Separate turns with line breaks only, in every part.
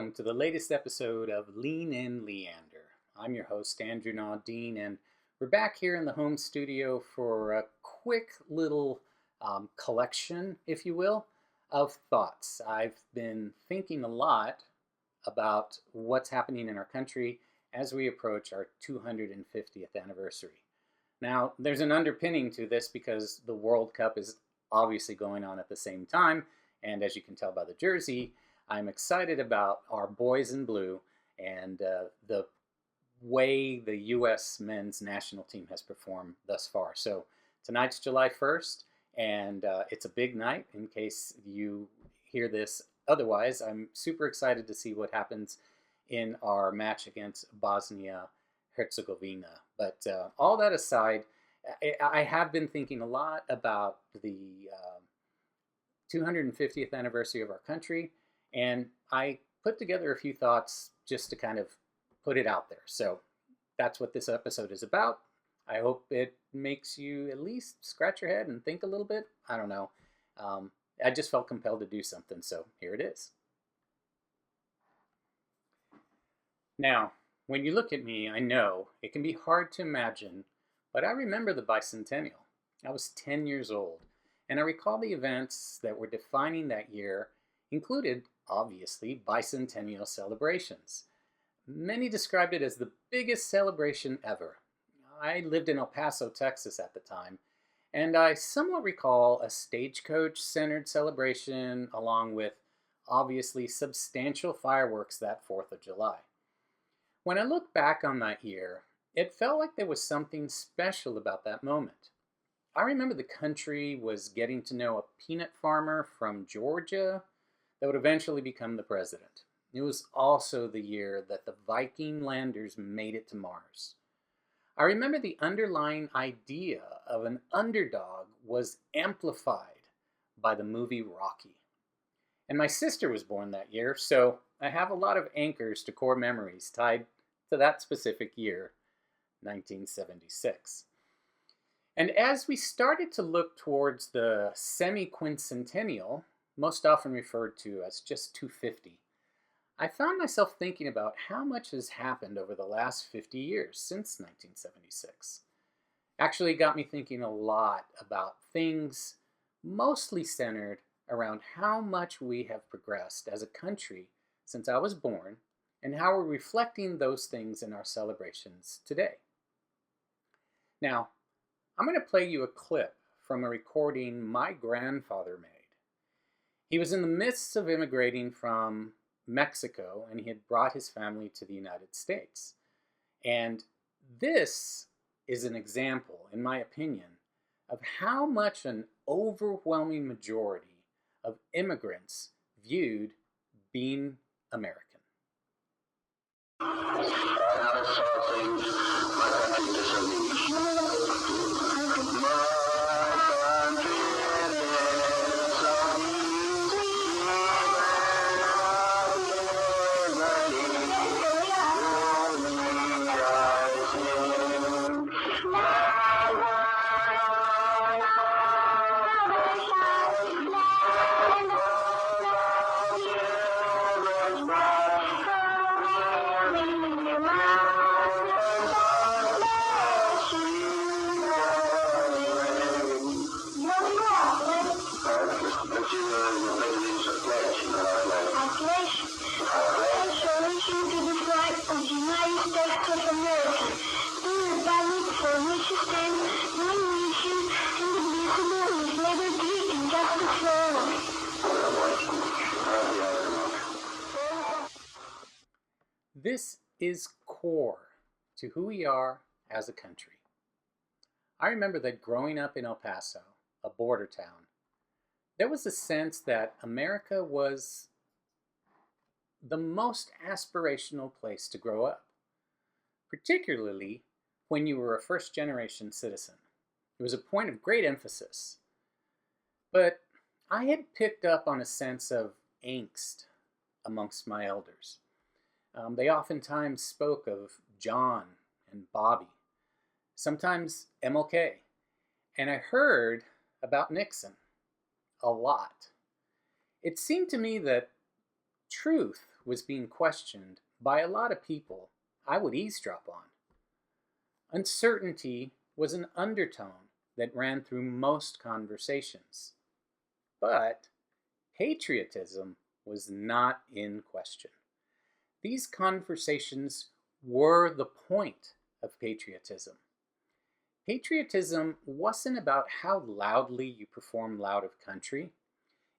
welcome to the latest episode of Lean In Leander. I'm your host, Andrew Naudine, and we're back here in the home studio for a quick little collection, if you will, of thoughts. I've been thinking a lot about what's happening in our country as we approach our 250th anniversary. Now, there's an underpinning to this because the World Cup is obviously going on at the same time, and as you can tell by the jersey, I'm excited about our boys in blue and the way the U.S. men's national team has performed thus far. So tonight's July 1st, and it's a big night in case you hear this. Otherwise, I'm super excited to see what happens in our match against Bosnia-Herzegovina. But all that aside, I have been thinking a lot about the 250th anniversary of our country, and I put together a few thoughts just to kind of put it out there. So that's what this episode is about. I hope it makes you at least scratch your head and think a little bit. I don't know. I just felt compelled to do something, so here it is. Now, when you look at me, I know it can be hard to imagine, but I remember the bicentennial. I was 10 years old, and I recall the events that were defining that year included, obviously, bicentennial celebrations. Many described it as the biggest celebration ever. I lived in El Paso, Texas at the time, and I somewhat recall a stagecoach-centered celebration along with, obviously, substantial fireworks that 4th of July. When I look back on that year, it felt like there was something special about that moment. I remember the country was getting to know a peanut farmer from Georgia that would eventually become the president. It was also the year that the Viking landers made it to Mars. I remember the underlying idea of an underdog was amplified by the movie Rocky. And my sister was born that year, so I have a lot of anchors to core memories tied to that specific year, 1976. And as we started to look towards the Semiquincentennial, most often referred to as just 250, I found myself thinking about how much has happened over the last 50 years since 1976. Actually got me thinking a lot about things mostly centered around how much we have progressed as a country since I was born and how we're reflecting those things in our celebrations today. Now, I'm going to play you a clip from a recording my grandfather made. He was in the midst of immigrating from Mexico, and he had brought his family to the United States. And this is an example, in my opinion, of how much an overwhelming majority of immigrants viewed being American. This is core to who we are as a country. I remember that growing up in El Paso, a border town, there was a sense that America was the most aspirational place to grow up, particularly when you were a first-generation citizen. It was a point of great emphasis. But I had picked up on a sense of angst amongst my elders. They oftentimes spoke of John and Bobby, sometimes MLK, and I heard about Nixon a lot. It seemed to me that truth was being questioned by a lot of people I would eavesdrop on. Uncertainty was an undertone that ran through most conversations. But patriotism was not in question. These conversations were the point of patriotism. Patriotism wasn't about how loudly you perform loud of country.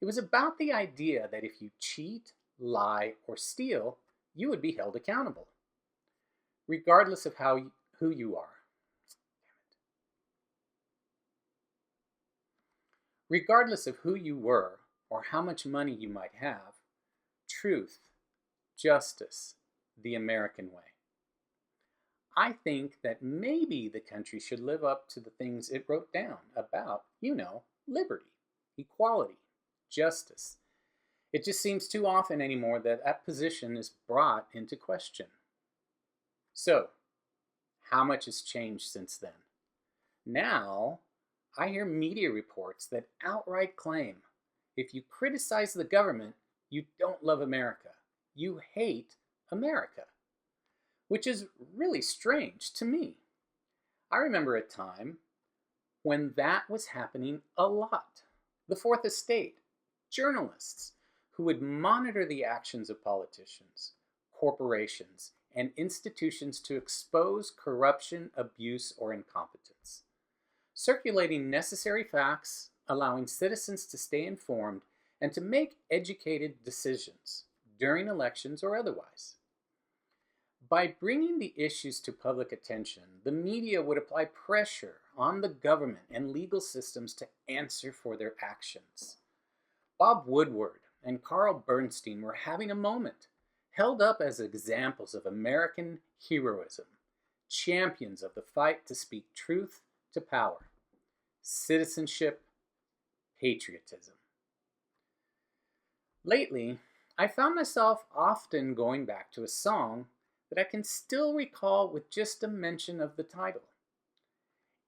It was about the idea that if you cheat, lie, or steal, you would be held accountable, regardless of who you are. Regardless of who you were or how much money you might have, truth, justice, the American way. I think that maybe the country should live up to the things it wrote down about, liberty, equality, justice. It just seems too often anymore that that position is brought into question. So, how much has changed since then? Now, I hear media reports that outright claim if you criticize the government, you don't love America. You hate America, which is really strange to me. I remember a time when that was happening a lot. The Fourth Estate, journalists who would monitor the actions of politicians, corporations, and institutions to expose corruption, abuse, or incompetence. Circulating necessary facts, allowing citizens to stay informed and to make educated decisions during elections or otherwise. By bringing the issues to public attention, the media would apply pressure on the government and legal systems to answer for their actions. Bob Woodward and Carl Bernstein were having a moment, held up as examples of American heroism, champions of the fight to speak truth to power, citizenship, patriotism. Lately, I found myself often going back to a song that I can still recall with just a mention of the title.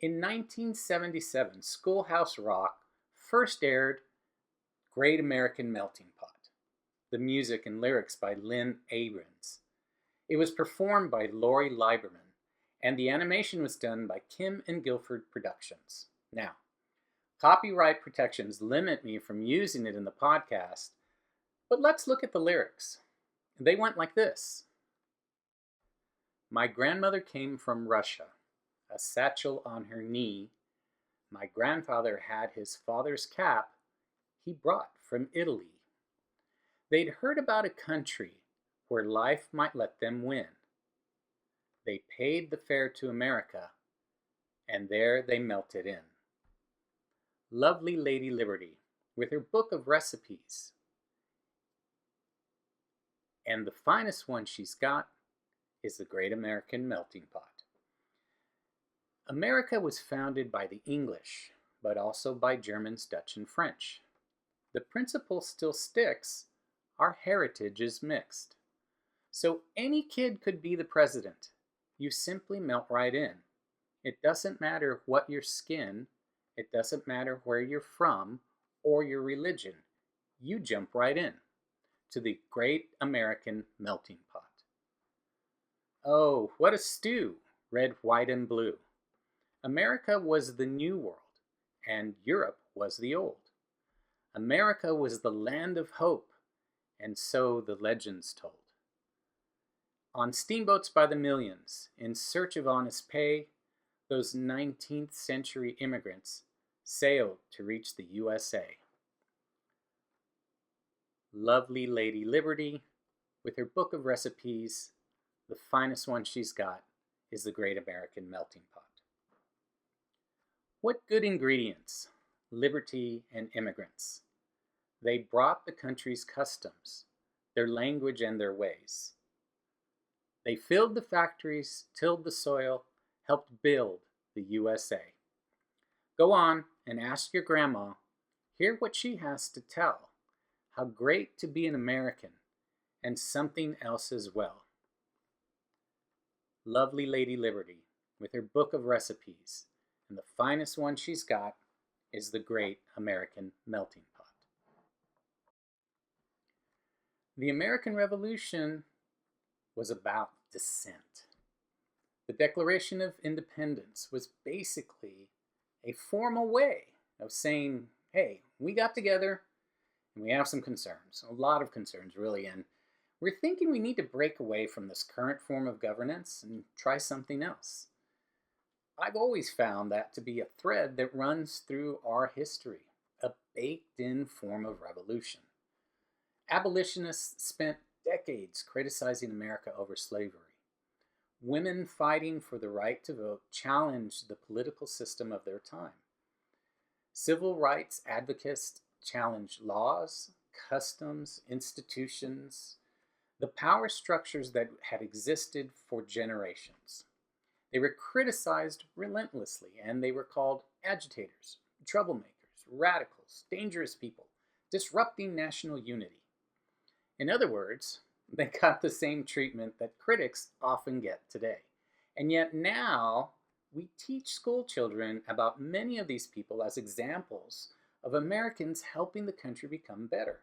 In 1977, Schoolhouse Rock first aired Great American Melting Pot, the music and lyrics by Lynn Ahrens. It was performed by Lori Lieberman, and the animation was done by Kim and Guilford Productions. Now, copyright protections limit me from using it in the podcast, but let's look at the lyrics. They went like this. My grandmother came from Russia, a satchel on her knee. My grandfather had his father's cap he brought from Italy. They'd heard about a country where life might let them win. They paid the fare to America, and there they melted in. Lovely Lady Liberty, with her book of recipes. And the finest one she's got is the Great American Melting Pot. America was founded by the English, but also by Germans, Dutch, and French. The principle still sticks. Our heritage is mixed. So any kid could be the president. You simply melt right in. It doesn't matter what your skin, it doesn't matter where you're from or your religion. You jump right in to the Great American Melting Pot. Oh, what a stew, red, white, and blue. America was the New World, and Europe was the Old. America was the land of hope, and so the legends told. On steamboats by the millions, in search of honest pay, those 19th century immigrants sailed to reach the USA. Lovely Lady Liberty, with her book of recipes, the finest one she's got is the Great American Melting Pot. What good ingredients, liberty and immigrants. They brought the country's customs, their language and their ways. They filled the factories, tilled the soil, helped build the USA. Go on and ask your grandma, hear what she has to tell, how great to be an American, and something else as well. Lovely Lady Liberty, with her book of recipes, and the finest one she's got is the Great American Melting Pot. The American Revolution was about dissent. The Declaration of Independence was basically a formal way of saying, hey, we got together and we have some concerns, a lot of concerns really, and we're thinking we need to break away from this current form of governance and try something else. I've always found that to be a thread that runs through our history, a baked-in form of revolution. Abolitionists spent decades criticizing America over slavery. Women fighting for the right to vote challenged the political system of their time. Civil rights advocates challenged laws, customs, institutions, the power structures that had existed for generations. They were criticized relentlessly, and they were called agitators, troublemakers, radicals, dangerous people, disrupting national unity. In other words, they got the same treatment that critics often get today. And yet now, we teach school children about many of these people as examples of Americans helping the country become better.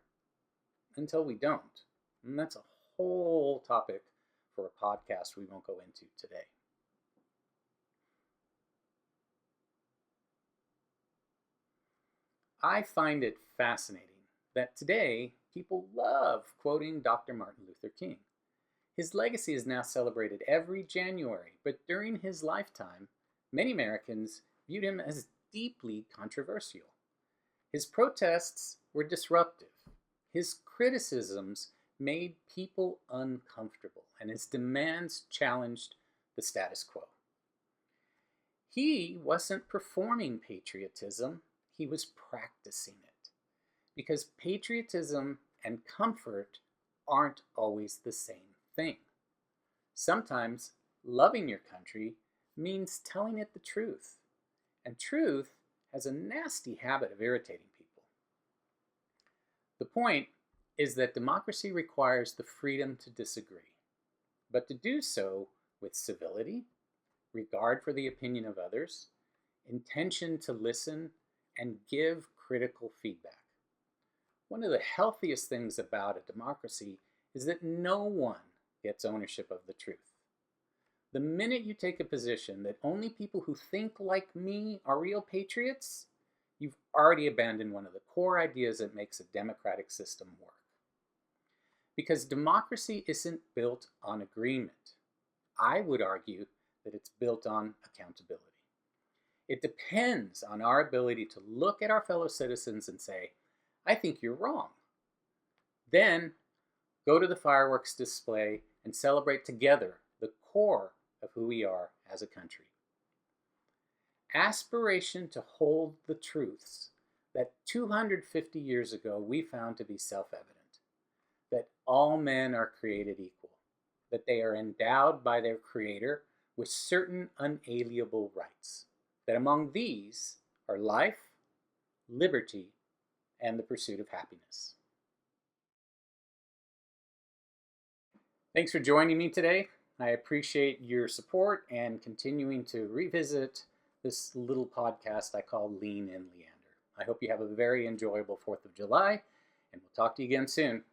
Until we don't. And that's a whole topic for a podcast we won't go into today. I find it fascinating that today people love quoting Dr. Martin Luther King. His legacy is now celebrated every January, but during his lifetime, many Americans viewed him as deeply controversial. His protests were disruptive. His criticisms made people uncomfortable, and his demands challenged the status quo. He wasn't performing patriotism, he was practicing it. Because patriotism and comfort aren't always the same thing. Sometimes loving your country means telling it the truth, and truth has a nasty habit of irritating people. The point is that democracy requires the freedom to disagree, but to do so with civility, regard for the opinion of others, intention to listen, and give critical feedback. One of the healthiest things about a democracy is that no one gets ownership of the truth. The minute you take a position that only people who think like me are real patriots, you've already abandoned one of the core ideas that makes a democratic system work. Because democracy isn't built on agreement. I would argue that it's built on accountability. It depends on our ability to look at our fellow citizens and say, I think you're wrong. Then go to the fireworks display and celebrate together the core of who we are as a country. Aspiration to hold the truths that 250 years ago we found to be self-evident. That all men are created equal. That they are endowed by their Creator with certain unalienable rights. That among these are life, liberty, and the pursuit of happiness. Thanks for joining me today. I appreciate your support and continuing to revisit this little podcast I call Lean In Leander. I hope you have a very enjoyable 4th of July, and we'll talk to you again soon.